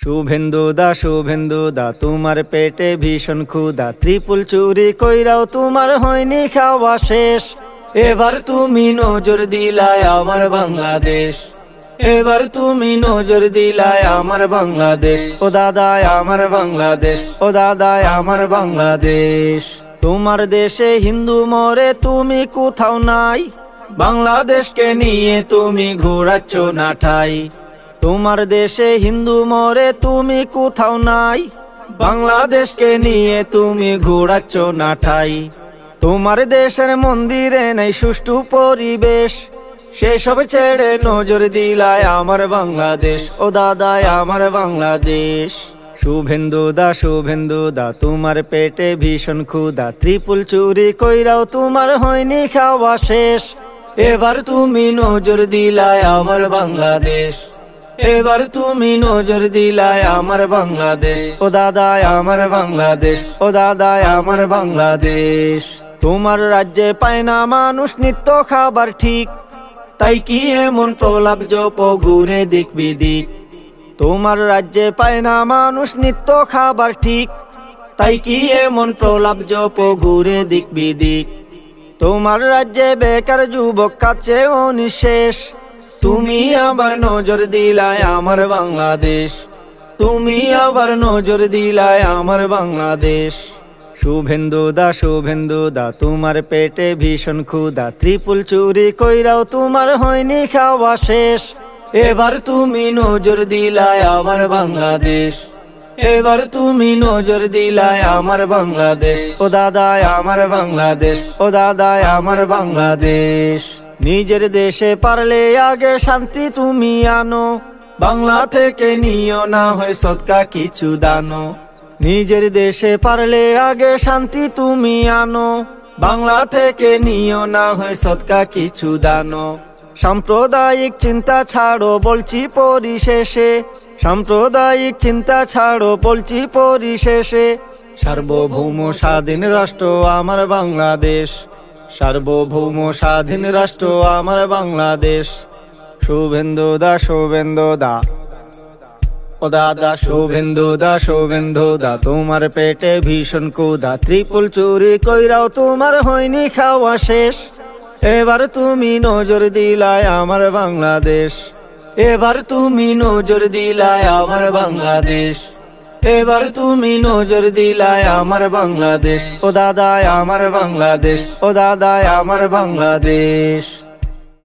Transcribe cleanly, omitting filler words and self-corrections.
শুভেন্দু দা তোমার পেটে ভীষণ ক্ষুধা, ত্রিপুল চুরি কইরাও তোমার হয়নি খাওয়া শেষ। এবার তুমি নজর দিলায় আমার বাংলাদেশ, এবার তুমি নজর দিলায় আমার বাংলাদেশ। ও দাদায় আমার বাংলাদেশ, ও দাদায় আমার বাংলাদেশ। তোমার দেশে হিন্দু মরে তুমি কোথাও নাই, বাংলাদেশকে নিয়ে তুমি ঘোরাচ্ছ না ঠাই। তোমার দেশে হিন্দু মরে তুমি কোথাও নাই, বাংলাদেশকে নিয়ে তুমি ঘোরাচ্ছ না ঠাই। তোমার দেশের মন্দিরে নেই সুষ্ঠু পরিবেশ, সেসব ছেড়ে নজর দিলায় আমার বাংলাদেশ। ও দাদায় আমার বাংলাদেশ। শুভেন্দু দা তোমার পেটে ভীষণ ক্ষুধা, ত্রিপুল চুরি কইরাও তোমার হয়নি খাওয়া শেষ। এবার তুমি নজর দিলায় আমার বাংলাদেশ, এবার তুমি নজর দিলায় আমার বাংলাদেশ। ও দাদায় আমার বাংলাদেশ, ও দাদায় আমার বাংলাদেশ। তোমার রাজ্যে পায় না মানুষ নিত্য খাবার ঠিক, তাই কি এমন প্রলাপ জপ ঘুরে দিক বিদিক। তোমার রাজ্যে পায় না মানুষ নিত্য খাবার ঠিক, তাই কি এমন প্রলাপ জপ ঘুরে দিক বিদিক। তোমার রাজ্যে বেকার যুবক কাছে অনিশেষ, তুমি আবার নজর দিলায় আমার বাংলাদেশ, তুমি আবার নজর দিলায় আমার বাংলাদেশ। শুভেন্দু দা তোমার পেটে ভীষণ ক্ষুধা, ত্রিপুল চুরি কইরাও তোমার হয়নি খাওয়া শেষ। এবার তুমি নজর দিলায় আমার বাংলাদেশ, এবার তুমি নজর দিলায় আমার বাংলাদেশ। ও দাদায় আমার বাংলাদেশ, ও দাদায় আমার বাংলাদেশ। নিজের দেশে পারলে আগে শান্তি তুমি আনো, বাংলা থেকে নিও না হয় সৎকা কিছু দানো। নিজের দেশে পারলে আগে শান্তি তুমি আনো, বাংলা থেকে নিও না হয় সৎকা কিছু দানো। সাম্প্রদায়িক চিন্তা ছাড়ো বলছি পরিশেষে, সাম্প্রদায়িক চিন্তা ছাড়ো বলছি পরিশেষে। সার্বভৌম স্বাধীন রাষ্ট্র আমার বাংলাদেশ, সার্বভৌম স্বাধীন রাষ্ট্র আমার বাংলাদেশ। শুভেন্দু দা ও দাদা শুভেন্দু দা তোমার পেটে ভীষণ ক্ষুধা, ত্রিপুল চুরি কইরাও তোমার হয়নি খাওয়া শেষ। এবার তুমি নজর দিলায় আমার বাংলাদেশ, এবার তুমি নজর দিলায় আমার বাংলাদেশ, এবার তুমি নজর দিলায় আমার বাংলাদেশ। ও দাদায় আমার বাংলাদেশ, ও দাদায় আমার বাংলাদেশ।